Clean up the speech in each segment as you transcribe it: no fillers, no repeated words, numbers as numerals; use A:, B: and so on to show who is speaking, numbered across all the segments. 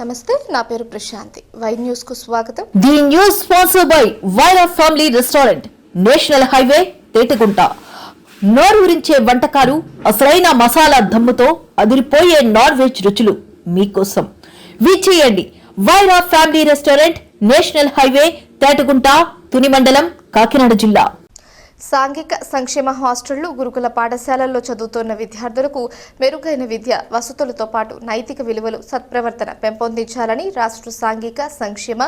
A: నమస్తే, నా పేరు ప్రశాంతి. వై న్యూస్ కు స్వాగతం.
B: The news sponsored by Vaira family restaurant, national highway, Tetagunta. నోరూరించే వంటకాలు, అసలైన మసాలా దమ్ముతో అదిరిపోయే నాన్ వెజ్ రుచులు మీకోసం. విచ్చేయండి Vaira family restaurant, national highway, Tetagunta, Tuni మండలం, కాకినాడ జిల్లా.
A: సాంఘిక సంక్షేమ హాస్టళ్లు, గురుకుల పాఠశాలల్లో చదువుతున్న విద్యార్థులకు మెరుగైన విద్య, వసతులతో పాటు నైతిక విలువలు, సత్ప్రవర్తన పెంపొందించాలని రాష్ట్ర సాంఘిక సంక్షేమ,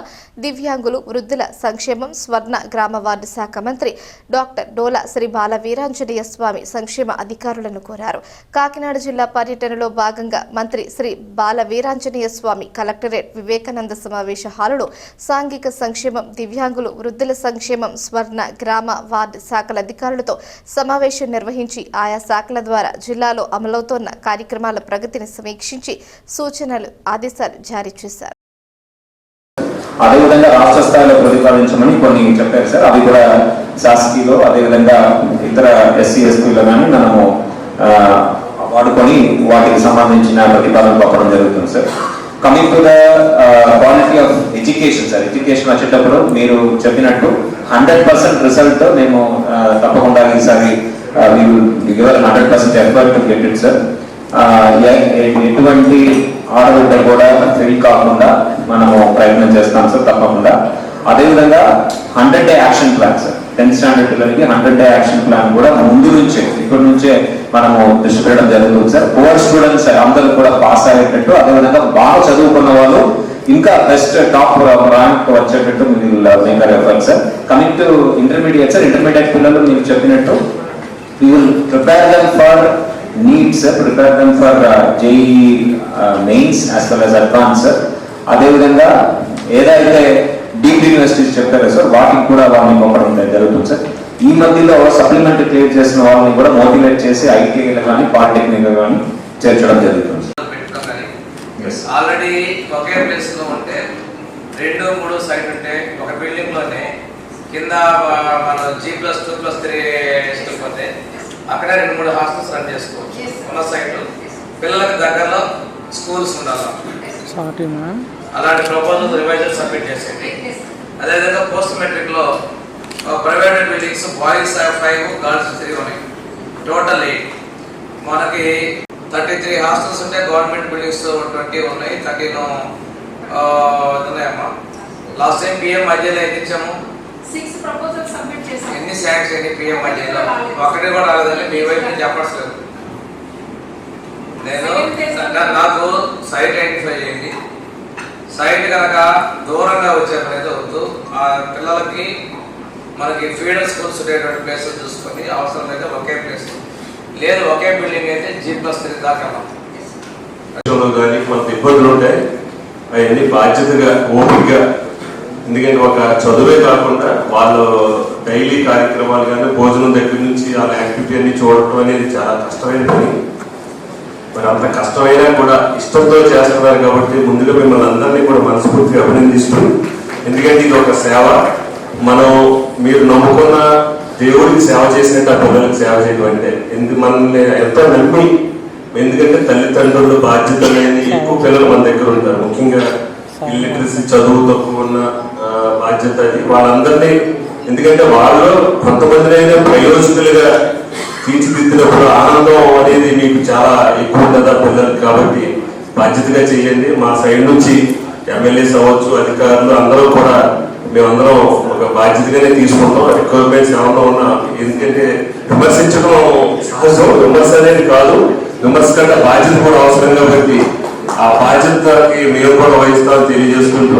A: దివ్యాంగులు, వృద్ధుల సంక్షేమం, స్వర్ణ గ్రామ వార్డు శాఖ మంత్రి డాక్టర్ డోలా శ్రీ బాల వీరాంజనేయ స్వామి సంక్షేమ అధికారులను కోరారు. కాకినాడ జిల్లా పర్యటనలో భాగంగా మంత్రి శ్రీ బాల వీరాంజనేయ స్వామి కలెక్టరేట్ వివేకానంద సమావేశ హాలులో సాంఘిక సంక్షేమం, దివ్యాంగులు, వృద్ధుల సంక్షేమం, స్వర్ణ గ్రామ వార్డు శాఖల అధికారులతో సమావేశం నిర్వహించి ఆయా శాఖల ద్వారా జిల్లాలో అమలవుతోన్న కార్యక్రమాల ప్రగతిని సమీక్షించి సూచనలు, ఆదేశాలు జారీ చేశారు.
C: అదేవిధంగా రాష్ట్ర స్థాయిలో ప్రతిపాదించమని కొన్ని చెప్పారు సార్. అవి కూడా శాసకీలో, అదేవిధంగా ఇతర ఎస్సీ ఎస్టీలో కానీ మనము వాడుకొని వాటికి సంబంధించిన ప్రతిపాదన పంపడం జరుగుతుంది sir. Coming to the quality of education sir, education వచ్చేటప్పుడు మీరు చెప్పినట్టు 100% రిజల్ట్ మేము తప్పకుండా ఈసారి 100% effort to get it sir. ఎటువంటి ఆడబిడ్డ కూడా ఫెయిల్ కాకుండా మనము ప్రయత్నం చేస్తాం సార్ తప్పకుండా. అదేవిధంగా 100 day action plan sir, 10th standard పిల్లలకి 100 డే యాక్షన్ ప్లాన్ కూడా ముందు నుంచే, ఇప్పటి నుంచే మనము దృష్టి పెట్టడం జరుగుతుంది సార్. పువర్ స్టూడెంట్స్ అందరూ కూడా పాస్ అయ్యేటట్టు, అదేవిధంగా బాగా చదువుకున్న వాళ్ళు ఇంకా బెస్ట్ టాప్ ర్యాంక్ వచ్చేటట్టు maker effort sir. Coming to intermediate sir, intermediate పిల్లలు మీరు చెప్పినట్టు we will prepare them for needs sir, prepare them for JEE mains as well as advanced sir. అదేవిధంగా ఏదైతే డీమ్డ్ యూనివర్సిటీస్ చెప్పారో సార్ వాటికి కూడా వాళ్ళని పంపడం జరుగుతుంది సార్. ఈ మధ్యలో సప్లిమెంటరీ క్లియర్ చేసిన వాళ్ళని కూడా మోటివేట్ చేసి ఐటీఐలో కానీ పాలిటెక్నిక్ కానీ చేర్చడం జరుగుతుంది.
D: ఆల్రెడీ ఒకే ప్లేస్ లో ఉంటే 2-3 సైట్ ఉంటే ఒక బిల్డింగ్ లోనే కింద మన G+2+3 పోతే అక్కడ 2-3 హాస్టల్స్ రన్ చేసుకోవచ్చు. ఉన్న సైట్ పిల్లలకు దగ్గరలో స్కూల్స్ ఉండాలి. అలాంటి ప్రపోజల్ రివైజర్ సబ్మిట్ చేసేది. అదేవిధంగా పోస్ట్ మెట్రిక్ లో ప్రైవేట్ బిల్డింగ్స్ బాయ్స్ 5, గర్ల్స్ 3 ఉన్నాయి. టోటల్ 8. మనకి 33 హాస్టల్స్ ఉంటే గవర్నమెంట్ బిల్డింగ్స్ 20 ఉన్నాయి. 13 ఉన్నాయమ్మా. లాస్ట్ టైం పిఎం మధ్యలో ఎక్కించాము.
E: 6 ప్రపోజల్స్ సబ్మిట్ చేశాము.
D: ఎన్ని శాంక్షన్ అయ్యి పిఎం మధ్యలో ఒకటి కూడా రాలేదని మీ వైపు నుంచి చెప్పట్లేదు. నేను నాకు సైట్ ఐడెంటిఫై చేయండి. సైట్ కనుక దూరంగా వచ్చే పని వద్దు. ఆ పిల్లలకి మనకి ఫీడర్ స్కూల్స్ ఉండేటువంటి ప్లేసెస్ చూసుకొని అవసరం అయితే ఒకే ప్లేస్, లేదు ఒకే బిల్డింగ్ అయితే G+3 దాకా
F: కానీ మనకు ఇబ్బందులు ఉంటాయి. అవన్నీ బాధ్యతగా, ఓపికగా, ఎందుకంటే ఒక చదువే కాకుండా వాళ్ళు డైలీ కార్యక్రమాలు కానీ భోజనం దగ్గర నుంచి వాళ్ళ యాక్టివిటీ అన్ని చూడటం అనేది చాలా కష్టమైన పని. మరి అంత కష్టమైనా కూడా ఇష్టంతో చేస్తున్నారు కాబట్టి ముందుగా మిమ్మల్ని అందరినీ కూడా మనస్ఫూర్తిగా అభినందిస్తూ, ఎందుకంటే ఇది ఒక సేవ. మనం మీరు నమ్ముకున్న దేవుడికి సేవ చేసినట్టు ఆ పిల్లలకు సేవ చేయడం అంటే మనల్ని ఎంతో నమ్మి, ఎందుకంటే తల్లిదండ్రులు బాధ్యత అనేది ఎక్కువ పిల్లలు మన దగ్గర ఉంటారు. ముఖ్యంగా ఇల్లిటరసీ, చదువు తక్కువ ఉన్న బాధ్యత అది వాళ్ళందరినీ, ఎందుకంటే వాళ్ళు కొంతమందినైనా ప్రయోజకులుగా తీర్చిదిద్దినప్పుడు ఆనందం అనేది మీకు చాలా ఎక్కువ ఉంటుంది పిల్లలకి. కాబట్టి బాధ్యతగా చేయండి. మా సైడ్ నుంచి ఎమ్మెల్యేస్ అవ్వచ్చు, అధికారులు అందరూ కూడా మేమందరం ఒక బాధ్యతగానే తీసుకుంటాం. రిక్వైర్మెంట్స్ ఏమన్నా ఉన్నా, ఎందుకంటే విమర్శించడం సహజం, విమర్శ అనేది కాదు, విమర్శ కంటే బాధ్యత కూడా అవసరం కాబట్టి ఆ బాధ్యతకి మేము కూడా వహిస్తామని తెలియజేసుకుంటూ